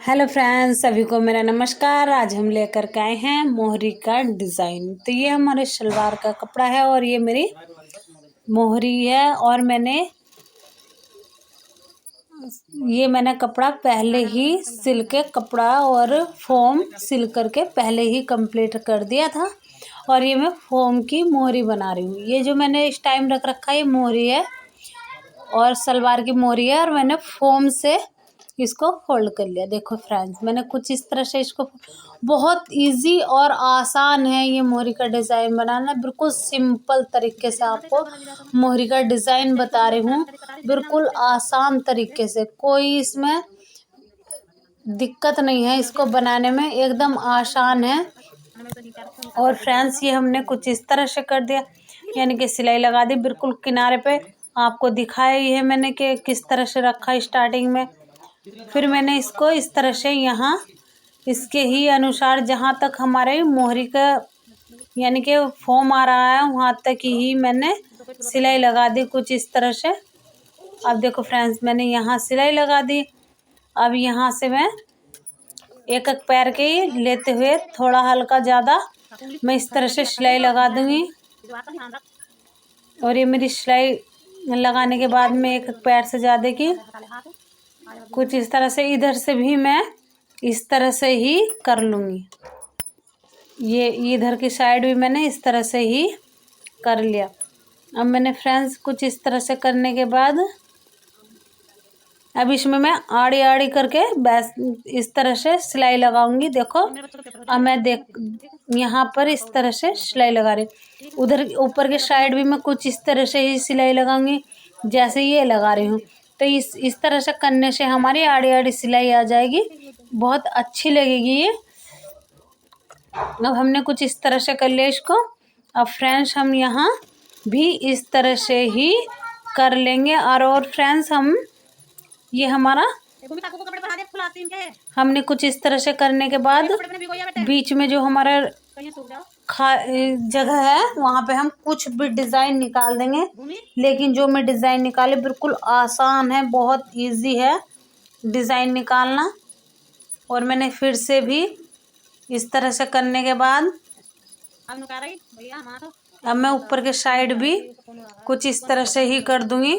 Hello friends, सभी को मेरा नमस्कार। आज हम लेकर के आए हैं मोहरी का डिज़ाइन। तो ये हमारे शलवार का कपड़ा है और ये मेरी मोहरी है। और मैंने कपड़ा पहले ही सिल के कपड़ा और फोम सिल करके पहले ही कंप्लीट कर दिया था। और ये मैं फोम की मोहरी बना रही हूँ। ये जो मैंने इस टाइम रख रखा है ये मोहरी है और सलवार की मोहरी है। और मैंने फोम से इसको फोल्ड कर लिया। देखो फ्रेंड्स, मैंने कुछ इस तरह से इसको, बहुत इजी और आसान है ये मोहरी का डिज़ाइन बनाना। बिल्कुल सिंपल तरीके से आपको मोहरी का डिज़ाइन बता रही हूँ, बिल्कुल आसान तरीके से। कोई इसमें दिक्कत नहीं है इसको बनाने में, एकदम आसान है। और फ्रेंड्स, ये हमने कुछ इस तरह से कर दिया, यानी कि सिलाई लगा दी बिल्कुल किनारे पे। आपको दिखाया ही है मैंने कि किस तरह से रखा स्टार्टिंग में। फिर मैंने इसको इस तरह से यहाँ इसके ही अनुसार जहाँ तक हमारे मोहरी का यानी कि फोम आ रहा है वहाँ तक ही मैंने सिलाई लगा दी कुछ इस तरह से। अब देखो फ्रेंड्स, मैंने यहाँ सिलाई लगा दी। अब यहाँ से मैं एक एक पैर के ही लेते हुए थोड़ा हल्का ज़्यादा मैं इस तरह से सिलाई लगा दूँगी। और ये मेरी सिलाई लगाने के बाद में एक एक पैर से ज़्यादा की कुछ इस तरह से, इधर से भी मैं इस तरह से ही कर लूँगी। ये इधर की साइड भी मैंने इस तरह से ही कर लिया। अब मैंने फ्रेंड्स कुछ इस तरह से करने के बाद अब इसमें मैं आड़ी आड़ी करके बस इस तरह से सिलाई लगाऊंगी। देखो, अब मैं यहाँ पर इस तरह से सिलाई लगा रही। उधर ऊपर के साइड भी मैं कुछ इस तरह से ही सिलाई लगाऊंगी जैसे ये लगा रही हूँ। तो इस तरह से करने से हमारी आड़ी आड़ी सिलाई आ जाएगी, बहुत अच्छी लगेगी ये। अब हमने कुछ इस तरह से कर लिया इसको। अब फ्रेंड्स, हम यहाँ भी इस तरह से ही कर लेंगे। और फ्रेंड्स, हम ये हमारा हमने कुछ इस तरह से करने के बाद बीच में जो हमारा जगह है वहाँ पे हम कुछ भी डिज़ाइन निकाल देंगे। लेकिन जो मैं डिज़ाइन निकाले बिल्कुल आसान है, बहुत इजी है डिज़ाइन निकालना। और मैंने फिर से भी इस तरह से करने के बाद अब मैं ऊपर के साइड भी कुछ इस तरह से ही कर दूंगी।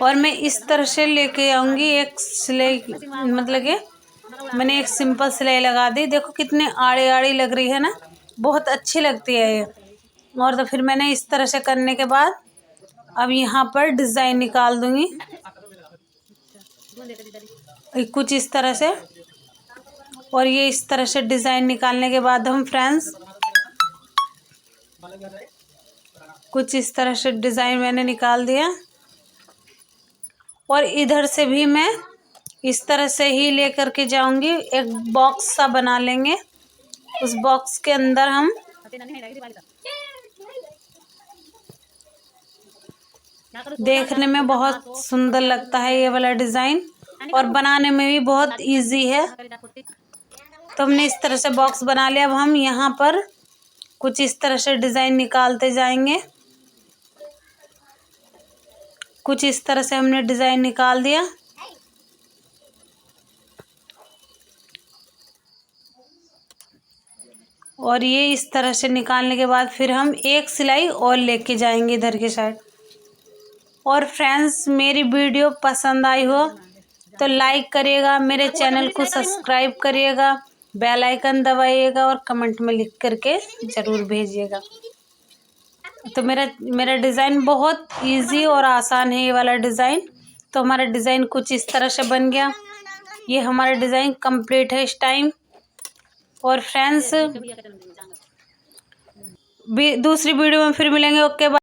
और मैं इस तरह से लेके आऊंगी एक सिलाई, मतलब कि मैंने एक सिंपल सिलाई लगा दी। देखो कितने आड़ी आड़ी लग रही है ना, बहुत अच्छी लगती है ये। और तो फिर मैंने इस तरह से करने के बाद अब यहाँ पर डिज़ाइन निकाल दूंगी कुछ इस तरह से। और ये इस तरह से डिज़ाइन निकालने के बाद हम फ्रेंड्स कुछ इस तरह से डिज़ाइन मैंने निकाल दिया। और इधर से भी मैं इस तरह से ही ले करके जाऊंगी। एक बॉक्स सा बना लेंगे, उस बॉक्स के अंदर हम देखने में बहुत सुंदर लगता है ये वाला डिज़ाइन, और बनाने में भी बहुत इजी है। तो हमने इस तरह से बॉक्स बना लिया। अब हम यहाँ पर कुछ इस तरह से डिज़ाइन निकालते जाएंगे। कुछ इस तरह से हमने डिज़ाइन निकाल दिया। और ये इस तरह से निकालने के बाद फिर हम एक सिलाई और लेके जाएंगे इधर के साइड। और फ्रेंड्स, मेरी वीडियो पसंद आई हो तो लाइक करिएगा, मेरे चैनल को सब्सक्राइब करिएगा, बेल आइकन दबाइएगा और कमेंट में लिख करके ज़रूर भेजिएगा। तो मेरा डिज़ाइन बहुत इजी और आसान है ये वाला डिज़ाइन। तो हमारा डिज़ाइन कुछ इस तरह से बन गया। ये हमारा डिज़ाइन कंप्लीट है इस टाइम। और फ्रेंड्स, दूसरी वीडियो में फिर मिलेंगे। Okay, bye.